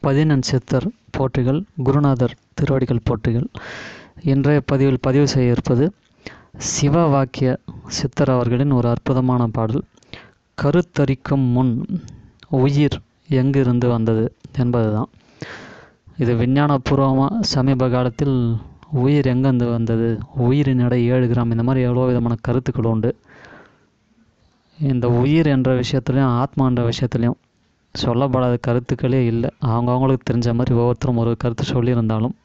பதினெண் சித்தர் போற்றிகள், குருநாதர் திருவடிகள் போற்றிகள். இன்றைய பதிவில் பதிவு செய்ய இருப்பது சிவ வாக்கிய சித்தர் அவர்களின் ஒரு அற்புதமான பாடல். கருத்தரிக்கும் முன் உயிர் எங்கிருந்து வந்தது என்பதுதான். இது விஞ்ஞானபூர்வமாக சமீப காலத்தில் உயிர் எங்கேருந்து வந்தது, உயிரின் எடை 7 கிராம், இந்த மாதிரி எவ்வளோ விதமான கருத்துக்கள் உண்டு. இந்த உயிர் என்ற விஷயத்துலையும் ஆத்மா என்ற விஷயத்துலையும் சொல்லப்படாத கருத்துக்களே இல்லை. அவங்களுக்கு தெரிஞ்ச மாதிரி ஒவ்வொருத்தரும் ஒரு கருத்து சொல்லியிருந்தாலும்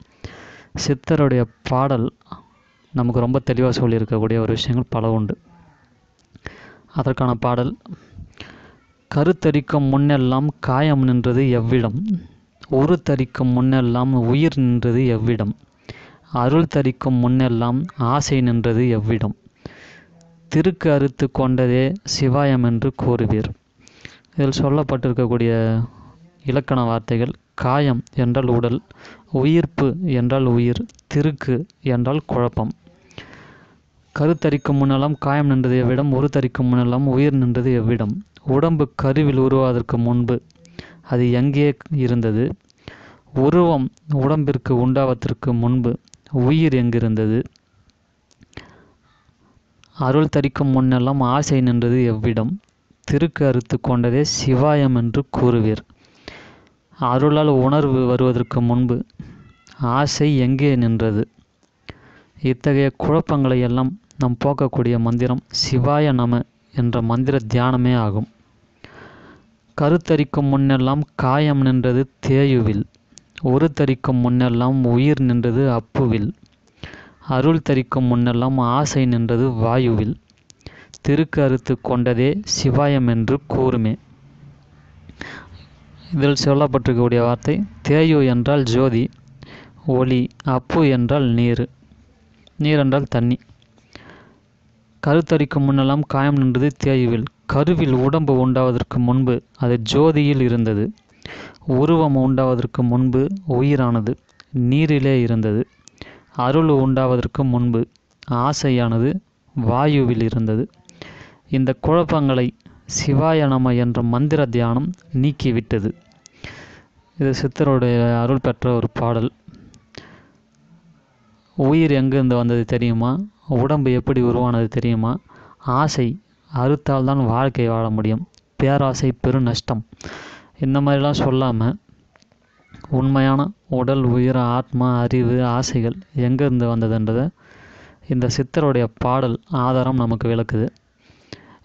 சித்தருடைய பாடல் நமக்கு ரொம்ப தெளிவாக சொல்லியிருக்கக்கூடிய ஒரு விஷயங்கள் பல உண்டு. அதற்கான பாடல்: கருத்தரிக்கும் முன்னெல்லாம் காயம் நின்றது எவ்விடம், உரு தரிக்கும் முன்னெல்லாம் உயிர் நின்றது எவ்விடம், அருள் தரிக்கும் முன்னெல்லாம் ஆசை நின்றது எவ்விடம், திருக்கு அறுத்து கொண்டதே சிவாயம் என்று கூறுவீர். இதில் சொல்லப்பட்டிருக்கக்கூடிய இலக்கண வார்த்தைகள்: காயம் என்றால் உடல், உயிர்ப்பு என்றால் உயிர், திருக்கு என்றால் குழப்பம். கருத்தரிக்கும் முன்னெல்லாம் காயம் நின்றது எவ்விடம், உரு தரிக்கும் முன்னெல்லாம் உயிர் நின்றது எவ்விடம், உடம்பு கருவில் உருவாவதற்கு முன்பு அது எங்கே இருந்தது, உருவம் உடம்பிற்கு உண்டாவதற்கு முன்பு உயிர் எங்கிருந்தது, அருள் தரிக்கும் முன்னெல்லாம் ஆசை நின்றது எவ்விடம், திருக்கு அறுத்து கொண்டதே சிவாயம் என்று கூறுவீர். அருளால் உணர்வு வருவதற்கு முன்பு ஆசை எங்கே நின்றது? இத்தகைய குழப்பங்களை எல்லாம் நாம் போக்கக்கூடிய மந்திரம் சிவாய நம என்ற மந்திர தியானமே ஆகும். கருத்தரிக்கும் முன்னெல்லாம் காயம் நின்றது தேயுவில், உரு தரிக்கும் முன்னெல்லாம் உயிர் நின்றது அப்புவில், அருள் தரிக்கும் முன்னெல்லாம் ஆசை நின்றது வாயுவில், திருக்கு அறுத்து கொண்டதே சிவாயம் என்று கூறுமே. இதில் சொல்லப்பட்டிருக்கக்கூடிய வார்த்தை: தேயு என்றால் ஜோதி, ஒளி, அப்பு என்றால் நீர், நீர் என்றால் தண்ணி. கருத்தரிக்கும் முன்னெல்லாம் காயம் நின்றது தேயுவில், கருவில் உடம்பு உண்டாவதற்கு முன்பு அது ஜோதியில் இருந்தது, உருவம் உண்டாவதற்கு முன்பு உயிரானது நீரிலே இருந்தது, அருள் உண்டாவதற்கு முன்பு ஆசையானது வாயுவில் இருந்தது. இந்த குழப்பங்களை சிவாய நம என்ற மந்திர தியானம் நீக்கிவிட்டது. இது சித்தருடைய அருள் பெற்ற ஒரு பாடல். உயிர் எங்கிருந்து வந்தது தெரியுமா, உடம்பு எப்படி உருவானது தெரியுமா, ஆசை அறுத்தால்தான் வாழ்க்கை வாழ முடியும், பேராசை பெரு நஷ்டம், இந்த மாதிரிலாம் சொல்லாமல் உண்மையான உடல், உயிர், ஆத்மா, அறிவு, ஆசைகள் எங்கேருந்து வந்ததுன்றதை இந்த சித்தருடைய பாடல் ஆதாரம் நமக்கு விளக்குது.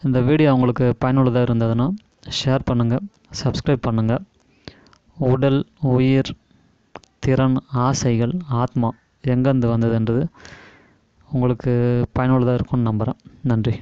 இந்த வீடியோ உங்களுக்கு பயனுள்ளதாக இருந்ததுன்னா ஷேர் பண்ணுங்கள், சப்ஸ்கிரைப் பண்ணுங்கள். உடல், உயிர், திறன், ஆசைகள், ஆத்மா எங்கேருந்து வந்ததுன்றது உங்களுக்கு பயனுள்ளதாக இருக்கும்னு நம்புகிறேன். நன்றி.